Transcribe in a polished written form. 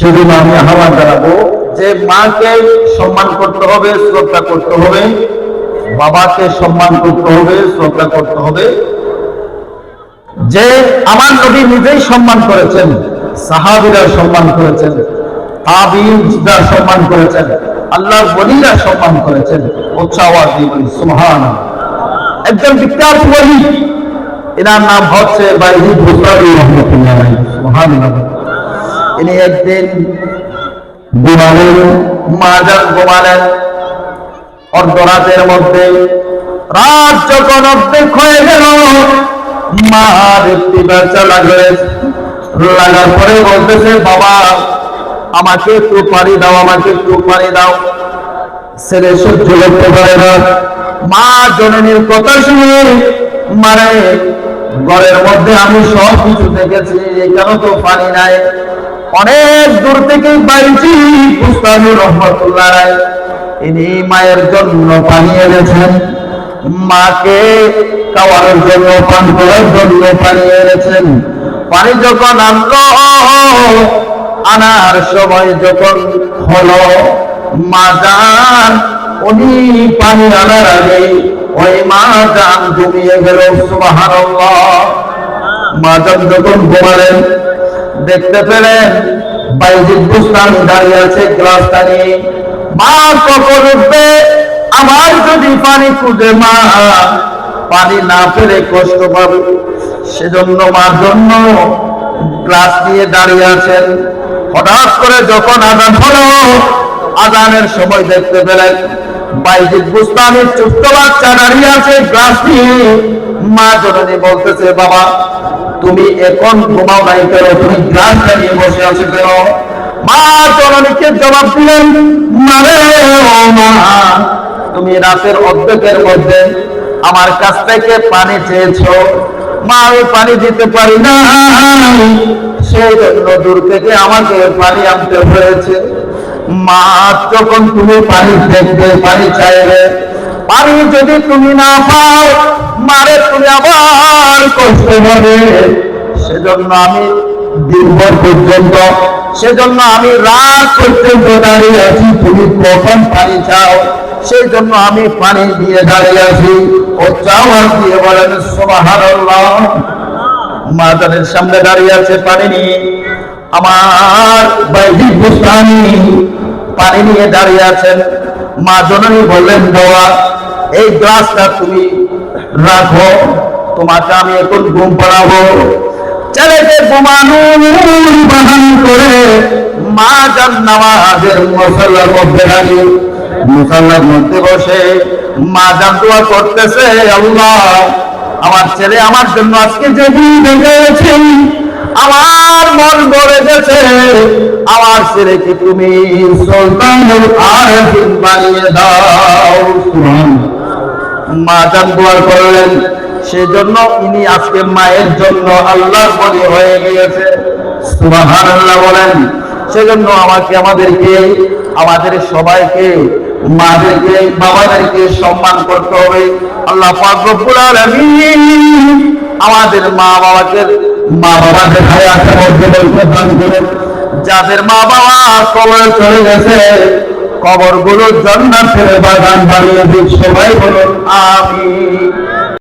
সেজন্য আমি আহ্বান জানাবো যে মাকে সম্মান করতে হবে, শ্রদ্ধা করতে হবে, বাবাকে সম্মান করতে হবে, শ্রদ্ধা করতে হবে। যে আমার নবী নিজেই সম্মান করেছেন, সাহাবীরা সম্মান করেছেন, তাবিঈনরা সম্মান করেছেন, আল্লাহর ওলিরা সম্মান করেছেন। উচ্চ আওয়াজ দিয়ে বলি সুবহানাল্লাহ। একজন বিখ্যাত ওলি, এনার নাম হচ্ছে বাইজিদ বুস্তামি রাহমাতুল্লাহ আলাইহি। সুবহানাল্লাহ। ইনি একদিন ঘুমালেন, মাজান ঘুমালেন অর্ধরাতের মধ্যে। রাত যখন অর্ধেক হয়ে গেল, মা দেখতে বাচ্চা লাগার পরে বলতেছে, বাবা আমাকে একটু পানি দাও, আমাকে একটু পানি দাও। ছেলে সহ্য করতে পারে না। মা জননীর কথা শুনে মানে ঘরের মধ্যে আমি সব কিছু দেখেছি, কেন তো পানি নাই। অনেক দূর থেকে বাইজি বুস্তামি রহমাতুল্লাহ আলাইহি ইনি মায়ের জন্য পানি এনেছেন, মাকে খাওয়ানোর জন্য, পান করার জন্য পানি এনেছেন। পানি যখন আনলো, আনার সময় যখন হলো, মা জান উনি পানি আনার আগে ওই মা জান ঘুমিয়ে গেল। সুবহানাল্লাহ। মা জান যখন ঘুমালেন, দেখতে পেলেন বাইজিদ বুস্তামি দাঁড়িয়ে আছে গ্লাসটা নিয়ে। মা কখন উঠবে, আমার যদি পানি খুঁজে মা পানি না পেলে কষ্ট পাবে, সেজন্য মার জন্য গ্লাস নিয়ে দাঁড়িয়ে আছেন। হঠাৎ করে যখন আজান হলো, আজানের সময় দেখতে পেলেন বাইজিদ বুস্তামির ছোট্ট বাচ্চা দাঁড়িয়ে আছে গ্লাস নিয়ে। মা জননী বলতেছে, বাবা তুমি এখন ঘুমাও নাই কেন, তুমি গ্লাসটা নিয়ে বসে আছো কেন? মা জননীকে জবাব দিলেন, মারে ও মা, তুমি রাতের অর্ধেকের মধ্যে আমার কাছ থেকে পানি চেয়েছো, মা আমি পানি দিতে পারি না, সেই জন্য দূর থেকে আমাকে পানি আনতে হয়েছে। মা যখন তুমি পানি দেখবে, পানি চাইবে, পানি যদি তুমি না পাও, মারে তুমি আবার কষ্ট হবে। সেজন্য আমি দিনভর পর্যন্ত, সেজন্য আমি রাত পর্যন্ত দাঁড়িয়ে আছি, তুমি কখন পানি চাও, সেই জন্য আমি পানি দিয়ে দাঁড়িয়ে আছি। ও চাওয়ার দিয়ে বলেন সুবহানাল্লাহ। মা জানের সামনে দাঁড়িয়ে আছে পানি নিয়ে, আমার বাইজিদ বুস্তামি পানি নিয়ে দাঁড়িয়ে আছেন। মা জননী বললেন, বাবা এই গ্লাসটা তুমি রাখো, তোমাকে আমি এখন ঘুম পাড়াবো। ছেলেকে ঘুমানোর বাহান করে মা জান নামাজের মুসাল্লার মধ্যে দাঁড়িয়ে, মুসাল্লার মধ্যে বসে মা জান দোয়া করতেছে, আল্লাহ আমার ছেলে আমার জন্য আজকে যে দিন দেখেছেন, আমার মন ভরে গেছে, আমার ছেলেকে তুমি সুলতানুল আরফিন বানিয়ে দাও। মা জান দোয়া করলেন, সেজন্য ইনি আজকে মায়ের জন্য আল্লাহর ওলি হয়ে গিয়েছে। সুবহানাল্লাহ বলেন। সেজন্য আমাকে, আমাদের সবাইকে, মাদেরকে, বাবাদেরকে সম্মান করতে হবে। আল্লাহ পাক রব্বুল আলামিন আমাদের মা বাবাদের হায়াতের মধ্যে বরকত দান করুন। যাদের মা বাবা কবরে চলে গেছে, কবরগুলো জান্নাতের বাগান বানিয়ে দিন। সবাই বলুন আমিন।